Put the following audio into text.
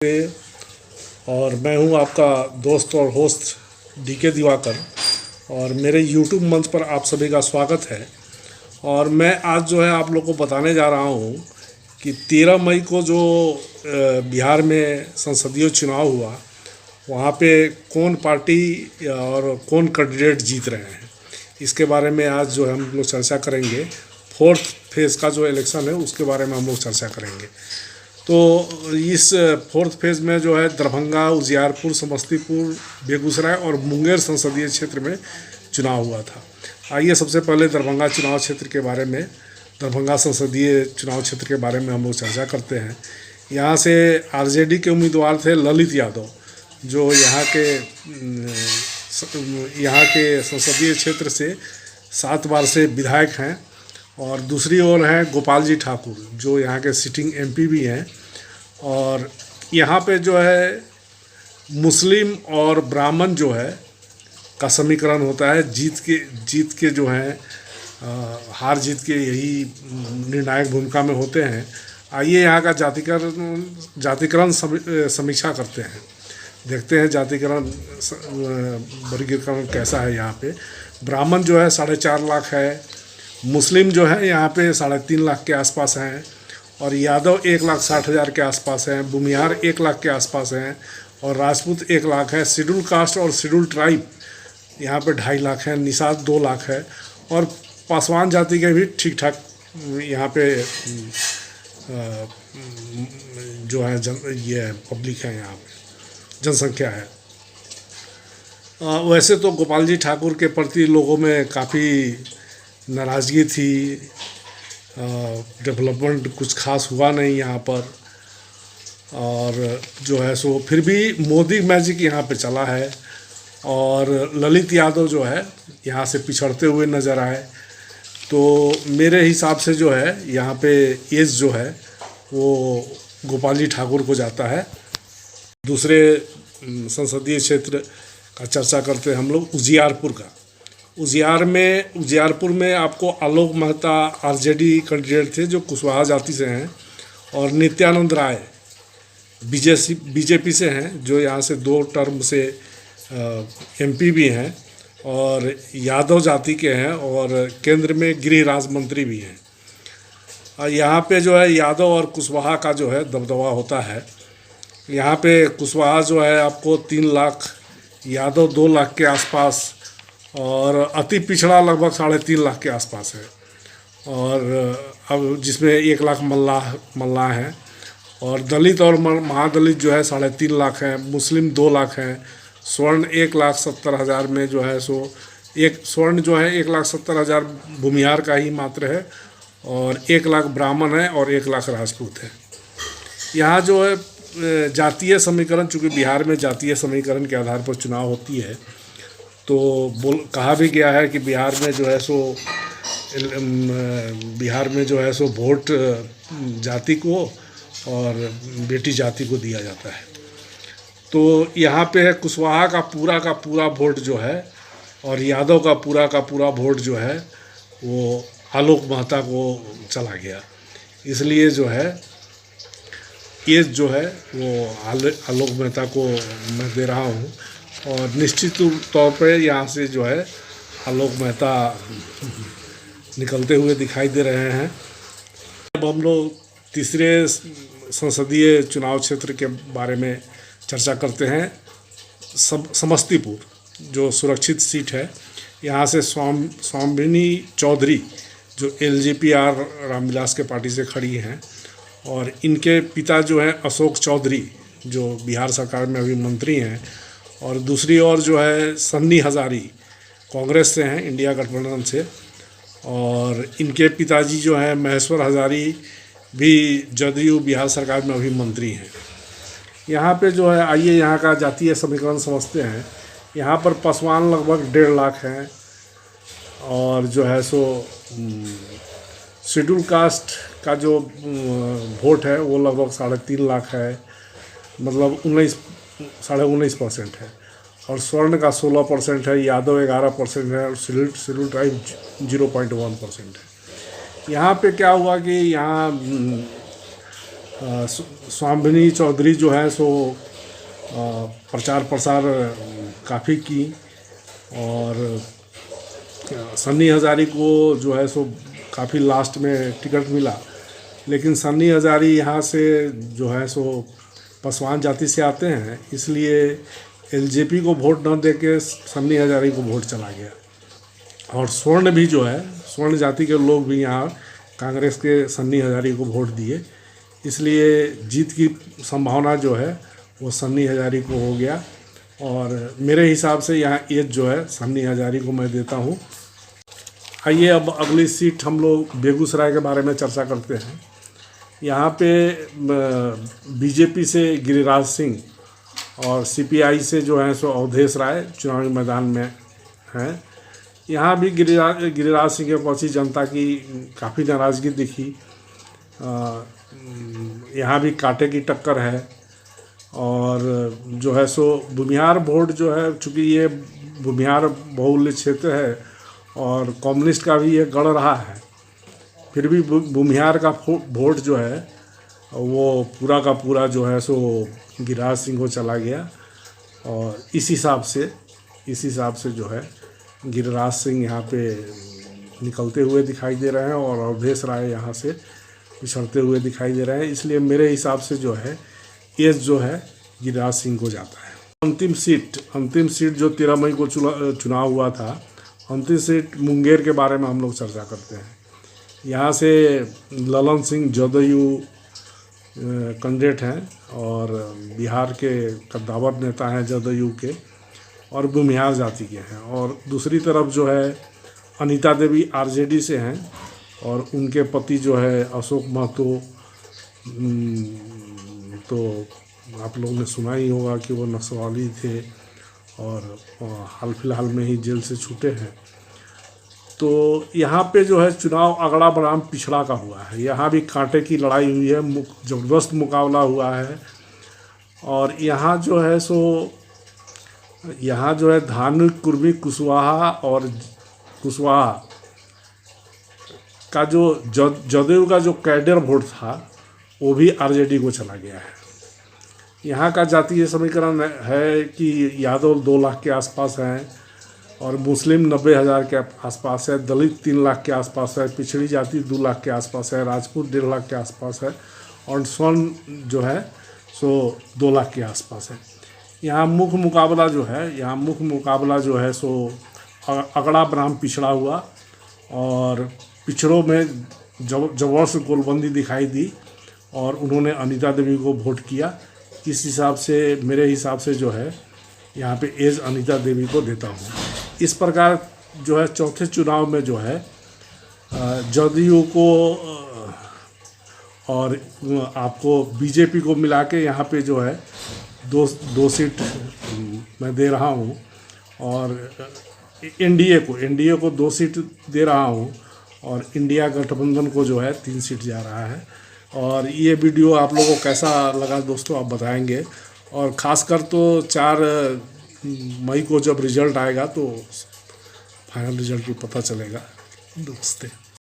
पे और मैं हूं आपका दोस्त और होस्ट डीके दिवाकर। और मेरे यूट्यूब मंच पर आप सभी का स्वागत है। और मैं आज जो है आप लोग को बताने जा रहा हूं कि 13 मई को जो बिहार में संसदीय चुनाव हुआ, वहां पे कौन पार्टी और कौन कैंडिडेट जीत रहे हैं, इसके बारे में आज जो है हम लोग चर्चा करेंगे। फोर्थ फेज़ का जो इलेक्शन है उसके बारे में हम लोग चर्चा करेंगे। तो इस फोर्थ फेज़ में जो है दरभंगा, उजियारपुर, समस्तीपुर, बेगूसराय और मुंगेर संसदीय क्षेत्र में चुनाव हुआ था। आइए सबसे पहले दरभंगा चुनाव क्षेत्र के बारे में, दरभंगा संसदीय चुनाव क्षेत्र के बारे में हम लोग चर्चा करते हैं। यहाँ से आरजेडी के उम्मीदवार थे ललित यादव, जो यहाँ के संसदीय क्षेत्र से 7 बार से विधायक हैं। और दूसरी ओर हैं गोपाल जी ठाकुर, जो यहाँ के सिटिंग एमपी भी हैं। और यहाँ पे जो है मुस्लिम और ब्राह्मण जो है का समीकरण होता है। जीत के जो है हार जीत के यही निर्णायक भूमिका में होते हैं। आइए यहाँ का जातिकरण समीक्षा करते हैं, देखते हैं जातिकरण वर्गीकरण कैसा है। यहाँ पे ब्राह्मण जो है 4.5 लाख है, मुस्लिम जो है यहाँ पे 3.5 लाख के आसपास हैं, और यादव 1,60,000 के आसपास हैं, भूमिहार 1 लाख के आसपास हैं, और राजपूत 1 लाख है। शेड्यूल कास्ट और शेड्यूल ट्राइब यहाँ पे 2.5 लाख है, निषाद 2 लाख है, और पासवान जाति के भी ठीक ठाक यहाँ पे जो है ये पब्लिक है, यहाँ पे जनसंख्या है। वैसे तो गोपाल जी ठाकुर के प्रति लोगों में काफ़ी नाराज़गी थी। डेवलपमेंट कुछ खास हुआ नहीं यहाँ पर, और जो है सो फिर भी मोदी मैजिक यहाँ पे चला है। और ललित यादव जो है यहाँ से पिछड़ते हुए नज़र आए। तो मेरे हिसाब से जो है यहाँ पे एज जो है वो गोपाल जी ठाकुर को जाता है। दूसरे संसदीय क्षेत्र का चर्चा करते हैं हम लोग, उजियारपुर का। उजियारपुर में आपको आलोक मेहता आरजेडी कैंडिडेट थे, जो कुशवाहा जाति से हैं, और नित्यानंद राय बीजेपी से हैं, जो यहाँ से 2 टर्म से एमपी भी हैं, और यादव जाति के हैं, और केंद्र में गृह राज्य मंत्री भी हैं। और यहाँ पे जो है यादव और कुशवाहा का जो है दबदबा होता है। यहाँ पे कुशवाहा जो है आपको 3 लाख, यादव 2 लाख के आसपास, और अति पिछड़ा लगभग 3.5 लाख के आसपास है। और अब जिसमें 1 लाख मल्लाह हैं, और दलित और महादलित जो है 3.5 लाख हैं, मुस्लिम 2 लाख हैं, स्वर्ण 1,70,000 में जो है सो एक स्वर्ण जो है 1,70,000 भूमिहार का ही मात्र है, और 1 लाख ब्राह्मण है, और 1 लाख राजपूत है। यहाँ जो है जातीय समीकरण, चूँकि बिहार में जातीय समीकरण के आधार पर चुनाव होती है, तो कहा भी गया है कि बिहार में जो है सो वोट जाति को और बेटी जाति को दिया जाता है। तो यहाँ पे है कुशवाहा का पूरा वोट जो है, और यादव का पूरा वोट जो है वो आलोक मेहता को चला गया। इसलिए जो है ये जो है वो आलोक मेहता को मैं दे रहा हूँ, और निश्चित तौर पे यहाँ से जो है आलोक मेहता निकलते हुए दिखाई दे रहे हैं। अब हम लोग तीसरे संसदीय चुनाव क्षेत्र के बारे में चर्चा करते हैं। समस्तीपुर जो सुरक्षित सीट है, यहाँ से स्वामिनी चौधरी, जो एलजेपी रामविलास के पार्टी से खड़ी हैं, और इनके पिता जो हैं अशोक चौधरी, जो बिहार सरकार में अभी मंत्री हैं। और दूसरी ओर जो है सन्नी हजारी कांग्रेस से हैं, इंडिया गठबंधन से, और इनके पिताजी जो हैं महेश्वर हजारी भी जदयू बिहार सरकार में अभी मंत्री हैं। यहाँ पे जो है आइए यहाँ का जातीय समीकरण समझते हैं। यहाँ पर पासवान लगभग 1.5 लाख हैं, और जो है सो शेड्यूल कास्ट का जो वोट है वो लगभग 3.5 लाख है, मतलब 19.5% है, और स्वर्ण का 16% है, यादव 11% है, और शेड्यूल ट्राइब 0.1% है। यहाँ पे क्या हुआ कि यहाँ स्वामिनी चौधरी जो है सो प्रचार प्रसार काफ़ी की, और सन्नी हज़ारी को जो है सो काफ़ी लास्ट में टिकट मिला, लेकिन सन्नी हज़ारी यहाँ से जो है सो पासवान जाति से आते हैं, इसलिए एलजेपी को वोट न देके सन्नी हज़ारी को वोट चला गया। और स्वर्ण भी जो है, स्वर्ण जाति के लोग भी यहाँ कांग्रेस के सन्नी हज़ारी को वोट दिए, इसलिए जीत की संभावना जो है वो सन्नी हज़ारी को हो गया। और मेरे हिसाब से यहाँ एज जो है सन्नी हज़ारी को मैं देता हूँ। आइए अब अगली सीट हम लोग बेगूसराय के बारे में चर्चा करते हैं। यहाँ पे बीजेपी से गिरिराज सिंह और सीपीआई से जो है सो अवधेश राय चुनावी मैदान में हैं। यहाँ भी गिरिराज सिंह के पहुँची जनता की काफ़ी नाराज़गी दिखी। यहाँ भी कांटे की टक्कर है, और जो है सो भूमिहार वोट जो है, चूँकि ये भूमिहार बहुल्य क्षेत्र है और कम्युनिस्ट का भी ये गढ़ रहा है, फिर भी भूमिहार का वोट जो है वो पूरा का पूरा जो है सो गिरिराज सिंह को चला गया। और इस हिसाब से जो है गिरिराज सिंह यहाँ पे निकलते हुए दिखाई दे रहे हैं, और अवधेश राय यहाँ से पिछड़ते हुए दिखाई दे रहे हैं। इसलिए मेरे हिसाब से जो है एज जो है गिरिराज सिंह को जाता है। अंतिम सीट जो 13 मई को चुनाव हुआ था, अंतिम सीट मुंगेर के बारे में हम लोग चर्चा करते हैं। यहाँ से ललन सिंह जदयू कैंडिडेट हैं, और बिहार के कद्दावर नेता हैं जदयू के, और भूमिहार जाति के हैं। और दूसरी तरफ जो है अनीता देवी आरजेडी से हैं, और उनके पति जो है अशोक महतो, तो आप लोगों ने सुना ही होगा कि वो नक्सली थे और हाल फिलहाल में ही जेल से छूटे हैं। तो यहाँ पे जो है चुनाव अगड़ा बराम पिछड़ा का हुआ है। यहाँ भी कांटे की लड़ाई हुई है, ज़बरदस्त मुकाबला हुआ है। और यहाँ जो है सो धार्मिक कुर्मी कुशवाहा का जो जदयू का जो कैडर वोट था वो भी आरजेडी को चला गया है। यहाँ का जातीय समीकरण है कि यादव 2 लाख के आसपास हैं, और मुस्लिम 90,000 के आसपास है, दलित 3 लाख के आसपास है, पिछड़ी जाति 2 लाख के आसपास है, राजपूत 1.5 लाख के आसपास है, और स्वर्ण जो है सो 2 लाख के आसपास है। यहाँ मुख्य मुकाबला जो है सो अगड़ा बराम पिछड़ा हुआ, और पिछड़ों में जबरदस्त गोलबंदी दिखाई दी, और उन्होंने अनीता देवी को वोट किया। इस हिसाब से मेरे हिसाब से जो है यहाँ पे एज अनीता देवी को देता हूँ। इस प्रकार जो है चौथे चुनाव में जो है जदयू को और आपको बीजेपी को मिला के यहाँ पे जो है दो सीट मैं दे रहा हूँ, और एनडीए को 2 सीट दे रहा हूँ, और इंडिया गठबंधन को जो है 3 सीट जा रहा है। और ये वीडियो आप लोगों को कैसा लगा दोस्तों आप बताएंगे, और ख़ासकर तो 4 मई को जब रिज़ल्ट आएगा तो फाइनल रिज़ल्ट भी पता चलेगा। नमस्ते।